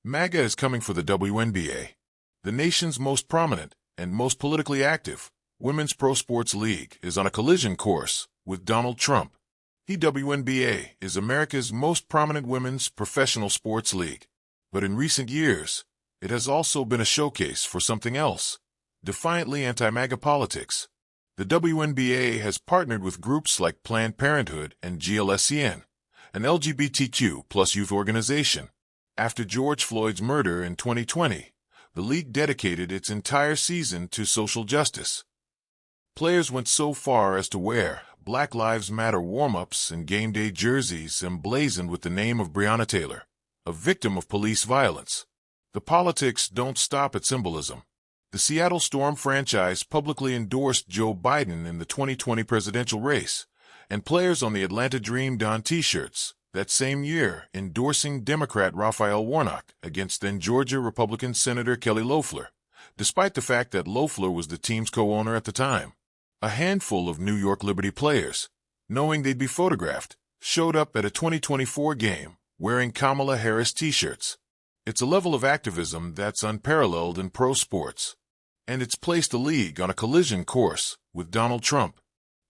MAGA is coming for the WNBA, the nation's most prominent and most politically active women's pro sports league is on a collision course with Donald Trump. The WNBA is America's most prominent women's professional sports league, but in recent years, it has also been a showcase for something else, defiantly anti-MAGA politics. The WNBA has partnered with groups like Planned Parenthood and GLSEN, an LGBTQ plus youth organization. After George Floyd's murder in 2020, the league dedicated its entire season to social justice. Players went so far as to wear Black Lives Matter warmups and gameday jerseys emblazoned with the name of Breonna Taylor, a victim of police violence. The politics don't stop at symbolism. The Seattle Storm franchise publicly endorsed Joe Biden in the 2020 presidential race, and players on the Atlanta Dream donned T-shirts that same year endorsing Democrat Raphael Warnock against then Georgia Republican Senator Kelly Loeffler, despite the fact that Loeffler was the team's co-owner at the time. A handful of New York Liberty players, knowing they'd be photographed, showed up at a 2024 game wearing Kamala Harris T-shirts. It's a level of activism that's unparalleled in pro sports, and it's placed the league on a collision course with Donald Trump.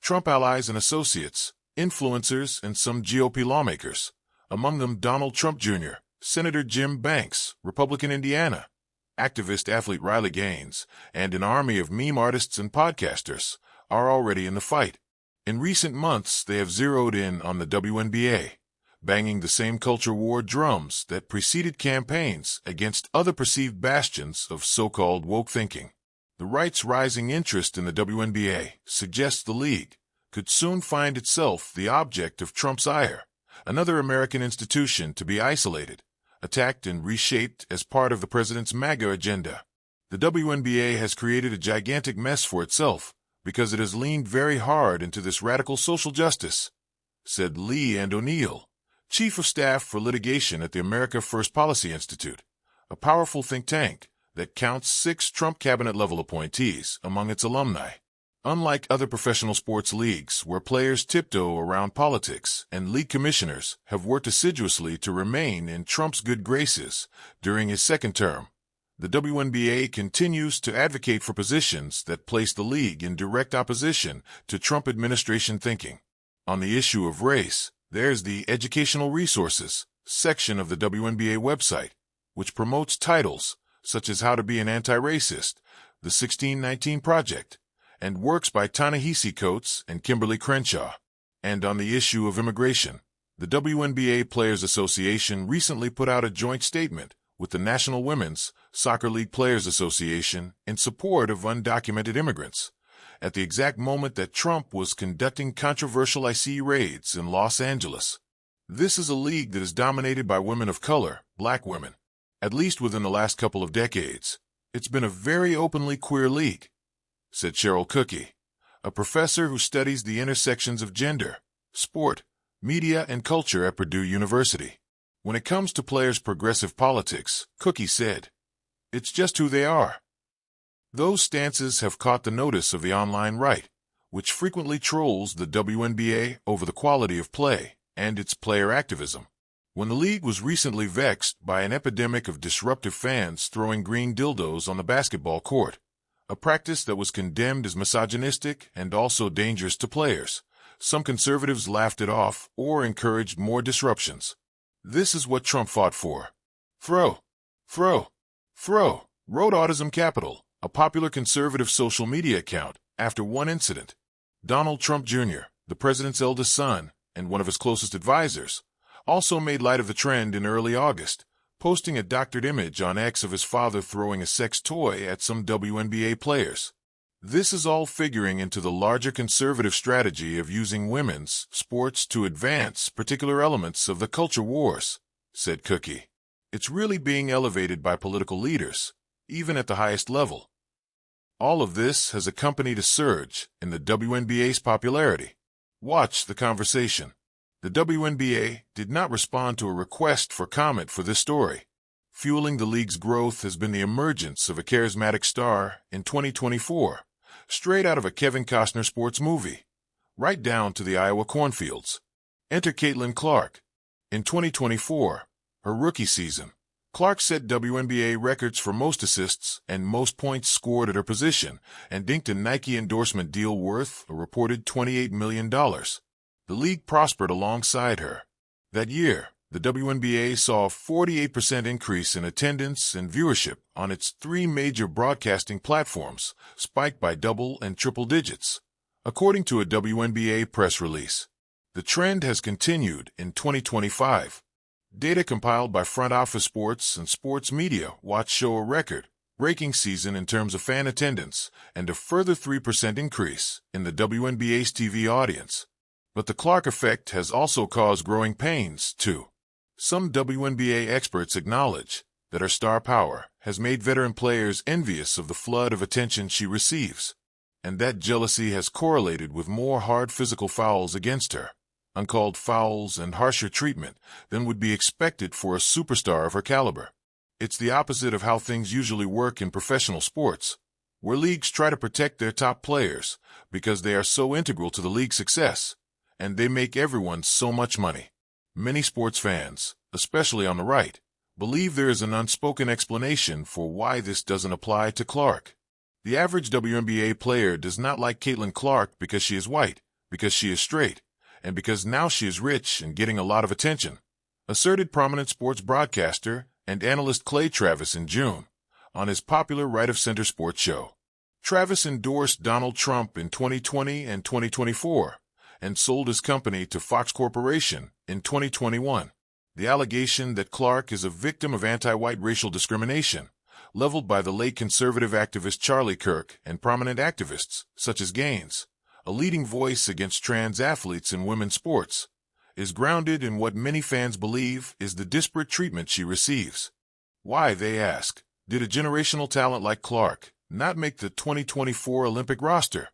Trump allies and associates, influencers, and some GOP lawmakers, among them Donald Trump Jr., Senator Jim Banks, Republican Indiana, activist athlete Riley Gaines, and an army of meme artists and podcasters, are already in the fight. In recent months, they have zeroed in on the WNBA, banging the same culture war drums that preceded campaigns against other perceived bastions of so-called woke thinking. The right's rising interest in the WNBA suggests the league could soon find itself the object of Trump's ire, another American institution to be isolated, attacked and reshaped as part of the president's MAGA agenda. The WNBA has created a gigantic mess for itself because it has leaned very hard into this radical social justice, said Lee and O'Neill, Chief of Staff for Litigation at the America First Policy Institute, a powerful think tank that counts 6 Trump cabinet-level appointees among its alumni. Unlike other professional sports leagues where players tiptoe around politics and league commissioners have worked assiduously to remain in Trump's good graces during his second term, the WNBA continues to advocate for positions that place the league in direct opposition to Trump administration thinking. On the issue of race, there's the Educational Resources section of the WNBA website, which promotes titles such as How to Be an Anti-Racist, the 1619 Project, and works by Ta-Nehisi Coates and Kimberly Crenshaw. And on the issue of immigration, the WNBA Players Association recently put out a joint statement with the National Women's Soccer League Players Association in support of undocumented immigrants, at the exact moment that Trump was conducting controversial ICE raids in Los Angeles. This is a league that is dominated by women of color, black women. At least within the last couple of decades, it's been a very openly queer league, said Cheryl Cookie, a professor who studies the intersections of gender, sport, media, and culture at Purdue University. When it comes to players' progressive politics, Cookie said, it's just who they are. Those stances have caught the notice of the online right, which frequently trolls the WNBA over the quality of play and its player activism. When the league was recently vexed by an epidemic of disruptive fans throwing green dildos on the basketball court, a practice that was condemned as misogynistic and also dangerous to players, some conservatives laughed it off or encouraged more disruptions. This is what Trump fought for. Fro, wrote Autism Capital, a popular conservative social media account, after one incident. Donald Trump Jr., the president's eldest son and one of his closest advisors, also made light of the trend in early August, posting a doctored image on X of his father throwing a sex toy at some WNBA players. This is all figuring into the larger conservative strategy of using women's sports to advance particular elements of the culture wars, said Cookie. It's really being elevated by political leaders, even at the highest level. All of this has accompanied a surge in the WNBA's popularity. Watch the conversation. The WNBA did not respond to a request for comment for this story. Fueling the league's growth has been the emergence of a charismatic star in 2024, straight out of a Kevin Costner sports movie, right down to the Iowa cornfields. Enter Caitlin Clark. In 2024, her rookie season, Clark set WNBA records for most assists and most points scored at her position, and inked a Nike endorsement deal worth a reported $28 million. The league prospered alongside her. That year, the WNBA saw a 48% increase in attendance and viewership on its three major broadcasting platforms, spiked by double and triple digits, according to a WNBA press release. The trend has continued in 2025. Data compiled by Front Office Sports and Sports Media Watch show a record-breaking season in terms of fan attendance and a further 3% increase in the WNBA's TV audience. But the Clark effect has also caused growing pains, too. Some WNBA experts acknowledge that her star power has made veteran players envious of the flood of attention she receives, and that jealousy has correlated with more hard physical fouls against her, uncalled fouls, and harsher treatment than would be expected for a superstar of her caliber. It's the opposite of how things usually work in professional sports, where leagues try to protect their top players because they are so integral to the league's success, and they make everyone so much money. Many sports fans, especially on the right, believe there is an unspoken explanation for why this doesn't apply to Clark. The average WNBA player does not like Caitlin Clark because she is white, because she is straight, and because now she is rich and getting a lot of attention, asserted prominent sports broadcaster and analyst Clay Travis in June on his popular right-of-center sports show. Travis endorsed Donald Trump in 2020 and 2024 and sold his company to Fox Corporation in 2021. The allegation that Clark is a victim of anti-white racial discrimination, leveled by the late conservative activist Charlie Kirk and prominent activists such as Gaines, a leading voice against trans athletes in women's sports, is grounded in what many fans believe is the disparate treatment she receives. Why, they ask, did a generational talent like Clark not make the 2024 Olympic roster?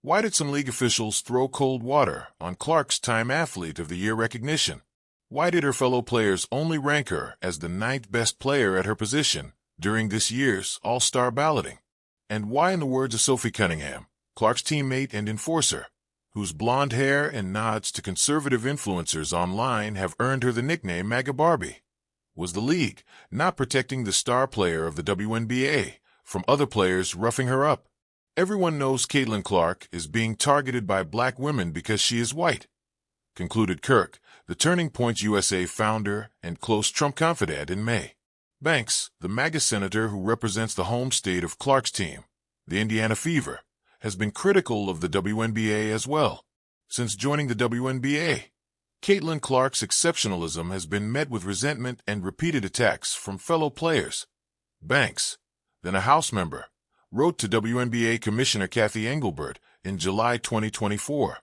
Why did some league officials throw cold water on Clark's Time Athlete of the Year recognition? Why did her fellow players only rank her as the 9th best player at her position during this year's All-Star balloting? And why, in the words of Sophie Cunningham, Clark's teammate and enforcer, whose blonde hair and nods to conservative influencers online have earned her the nickname MAGA Barbie, was the league not protecting the star player of the WNBA from other players roughing her up? Everyone knows Caitlin Clark is being targeted by black women because she is white, concluded Kirk, the Turning Point USA founder and close Trump confidant in May. Banks, the MAGA senator who represents the home state of Clark's team, the Indiana Fever, has been critical of the WNBA as well. Since joining the WNBA, Caitlin Clark's exceptionalism has been met with resentment and repeated attacks from fellow players. Banks, then a House member, wrote to WNBA Commissioner Kathy Engelbert in July 2024.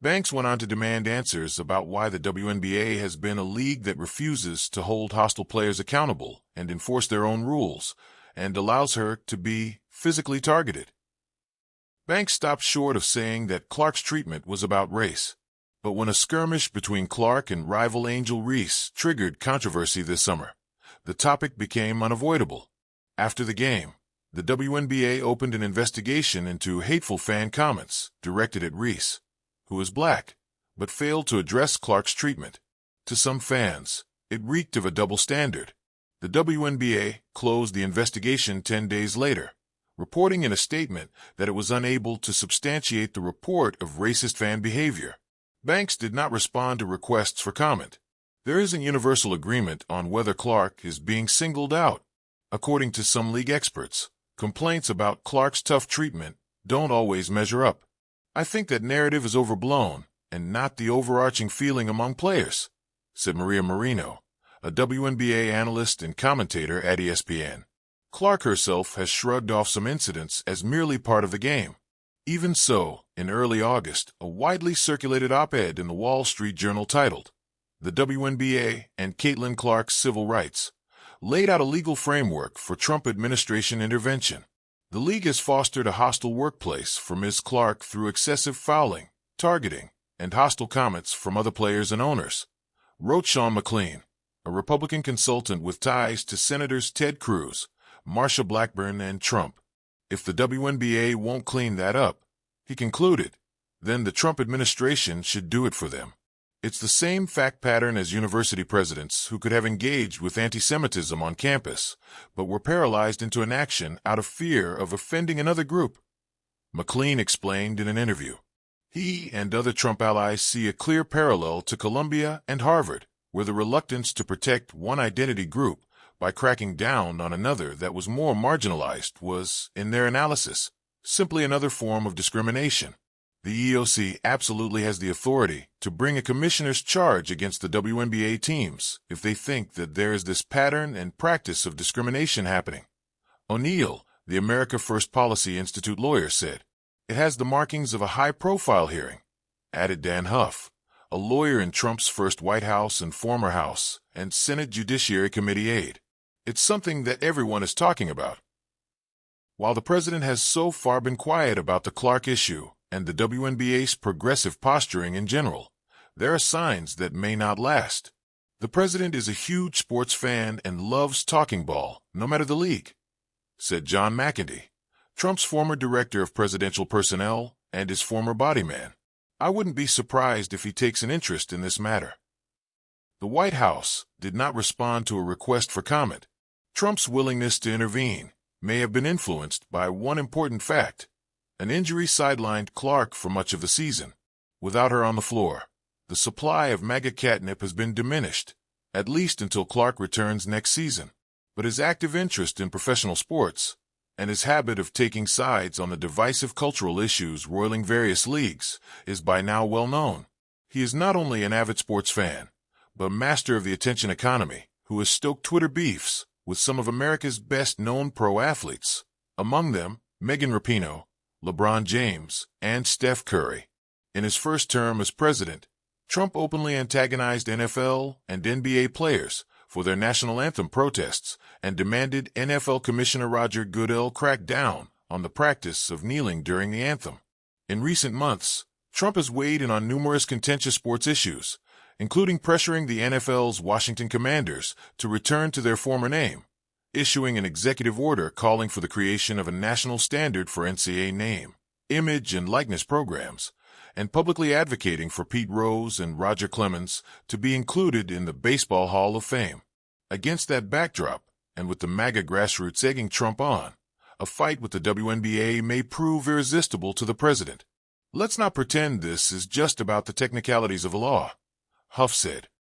Banks went on to demand answers about why the WNBA has been a league that refuses to hold hostile players accountable and enforce their own rules, and allows her to be physically targeted. Banks stopped short of saying that Clark's treatment was about race. But when a skirmish between Clark and rival Angel Reese triggered controversy this summer, the topic became unavoidable. After the game, the WNBA opened an investigation into hateful fan comments directed at Reese, who is black, but failed to address Clark's treatment. To some fans, it reeked of a double standard. The WNBA closed the investigation 10 days later, reporting in a statement that it was unable to substantiate the report of racist fan behavior. Banks did not respond to requests for comment. There isn't universal agreement on whether Clark is being singled out. According to some league experts, complaints about Clark's tough treatment don't always measure up. I think that narrative is overblown and not the overarching feeling among players, said Maria Marino, a WNBA analyst and commentator at ESPN. Clark herself has shrugged off some incidents as merely part of the game. Even so, in early August, a widely circulated op-ed in the Wall Street Journal titled, "The WNBA and Caitlin Clark's Civil Rights," laid out a legal framework for Trump administration intervention. The league has fostered a hostile workplace for Ms. Clark through excessive fouling, targeting, and hostile comments from other players and owners, wrote Sean McLean, a Republican consultant with ties to Senators Ted Cruz, Marsha Blackburn, and Trump. If the WNBA won't clean that up, he concluded, then the Trump administration should do it for them. It's the same fact pattern as university presidents who could have engaged with anti-Semitism on campus, but were paralyzed into inaction out of fear of offending another group. McLean explained in an interview. He and other Trump allies see a clear parallel to Columbia and Harvard, where the reluctance to protect one identity group by cracking down on another that was more marginalized was, in their analysis, simply another form of discrimination. The EOC absolutely has the authority to bring a commissioner's charge against the WNBA teams if they think that there is this pattern and practice of discrimination happening. O'Neill, the America First Policy Institute lawyer, said, "It has the markings of a high-profile hearing," added Dan Huff, a lawyer in Trump's first White House and former House and Senate Judiciary Committee aide. "It's something that everyone is talking about." While the president has so far been quiet about the Clark issue and the WNBA's progressive posturing in general, there are signs that may not last. The president is a huge sports fan and loves talking ball, no matter the league, said John McEndy, Trump's former director of presidential personnel and his former body man. "I wouldn't be surprised if he takes an interest in this matter." The White House did not respond to a request for comment. Trump's willingness to intervene may have been influenced by one important fact. An injury sidelined Clark for much of the season. Without her on the floor, the supply of MAGA catnip has been diminished, at least until Clark returns next season. But his active interest in professional sports and his habit of taking sides on the divisive cultural issues roiling various leagues is by now well known. He is not only an avid sports fan, but master of the attention economy, who has stoked Twitter beefs with some of America's best-known pro athletes, among them Megan Rapinoe, LeBron James, and Steph Curry. In his first term as president, Trump openly antagonized NFL and NBA players for their national anthem protests and demanded NFL Commissioner Roger Goodell crack down on the practice of kneeling during the anthem. In recent months, Trump has weighed in on numerous contentious sports issues, including pressuring the NFL's Washington Commanders to return to their former name, issuing an executive order calling for the creation of a national standard for NCAA name, image, and likeness programs, and publicly advocating for Pete Rose and Roger Clemens to be included in the Baseball Hall of Fame. Against that backdrop, and with the MAGA grassroots egging Trump on, a fight with the WNBA may prove irresistible to the president. "Let's not pretend this is just about the technicalities of the law," Huff said.